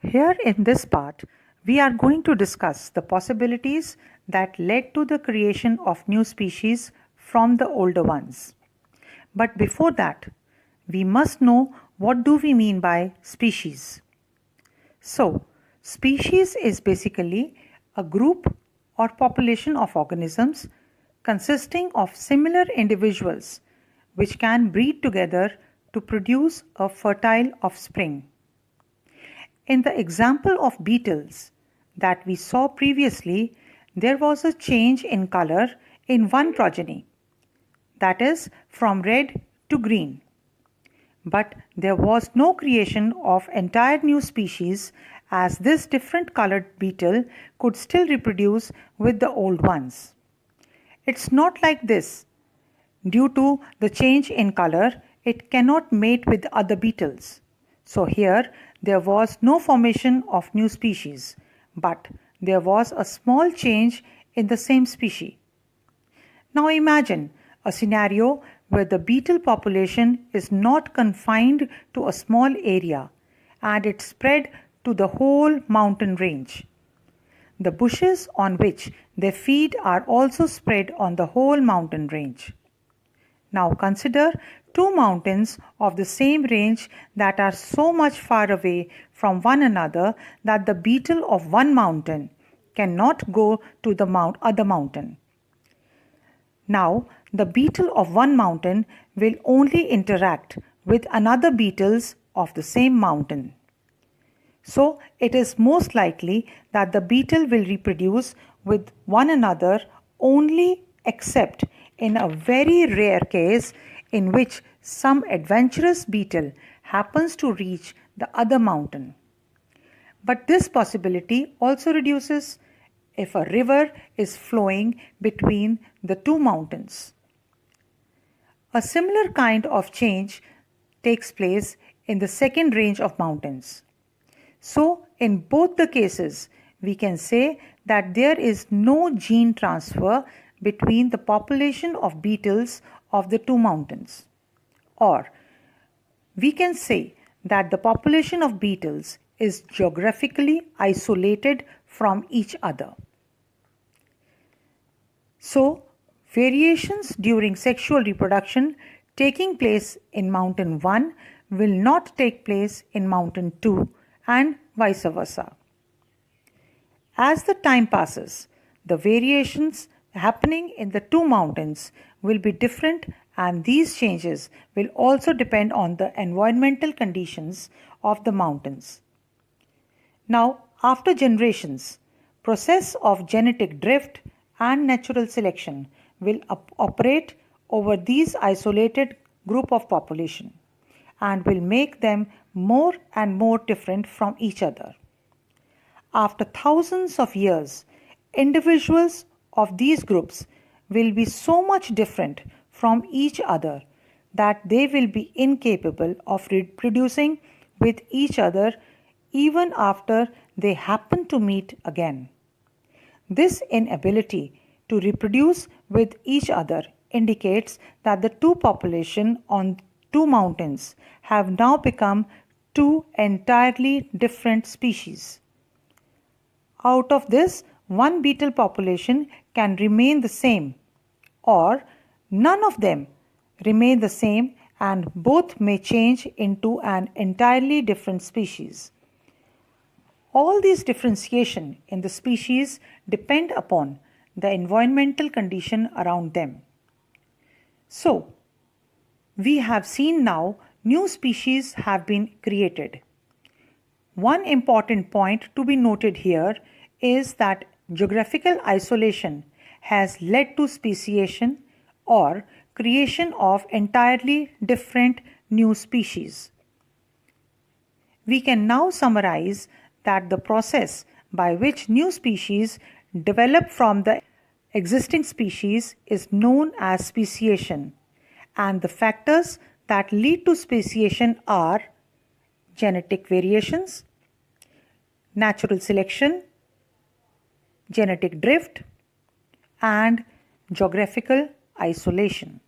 Here in this part, we are going to discuss the possibilities that led to the creation of new species from the older ones. But before that, we must know what do we mean by species. So, species is basically a group or population of organisms consisting of similar individuals which can breed together to produce a fertile offspring. In the example of beetles that we saw previously, there was a change in color in one progeny, that is, from red to green. But there was no creation of entire new species, as this different colored beetle could still reproduce with the old ones. It's not like this. Due to the change in color, it cannot mate with other beetles. So here there was no formation of new species, but there was a small change in the same species. Now imagine a scenario where the beetle population is not confined to a small area and it spread to the whole mountain range. The bushes on which they feed are also spread on the whole mountain range. Now consider two mountains of the same range that are so much far away from one another that the beetle of one mountain cannot go to the other mountain. Now, the beetle of one mountain will only interact with another beetles of the same mountain. So, it is most likely that the beetle will reproduce with one another only except in a very rare case in which some adventurous beetle happens to reach the other mountain. But this possibility also reduces if a river is flowing between the two mountains. A similar kind of change takes place in the second range of mountains. So, in both the cases, we can say that there is no gene transfer between the population of beetles of the two mountains. Or, we can say that the population of beetles is geographically isolated from each other. So, variations during sexual reproduction taking place in mountain 1 will not take place in mountain 2 and vice versa. As the time passes, the variations happening in the two mountains will be different, and these changes will also depend on the environmental conditions of the mountains. Now, after generations, process of genetic drift and natural selection will operate over these isolated group of population and will make them more and more different from each other. After thousands of years, individuals of these groups will be so much different from each other that they will be incapable of reproducing with each other even after they happen to meet again. This inability to reproduce with each other indicates that the two populations on two mountains have now become two entirely different species. Out of this, one beetle population can remain the same, or none of them remain the same, and both may change into an entirely different species. All these differentiation in the species depend upon the environmental condition around them. So, we have seen now new species have been created. One important point to be noted here is that geographical isolation has led to speciation or creation of entirely different new species. We can now summarize that the process by which new species develop from the existing species is known as speciation, and the factors that lead to speciation are genetic variations, natural selection, genetic drift, and geographical isolation.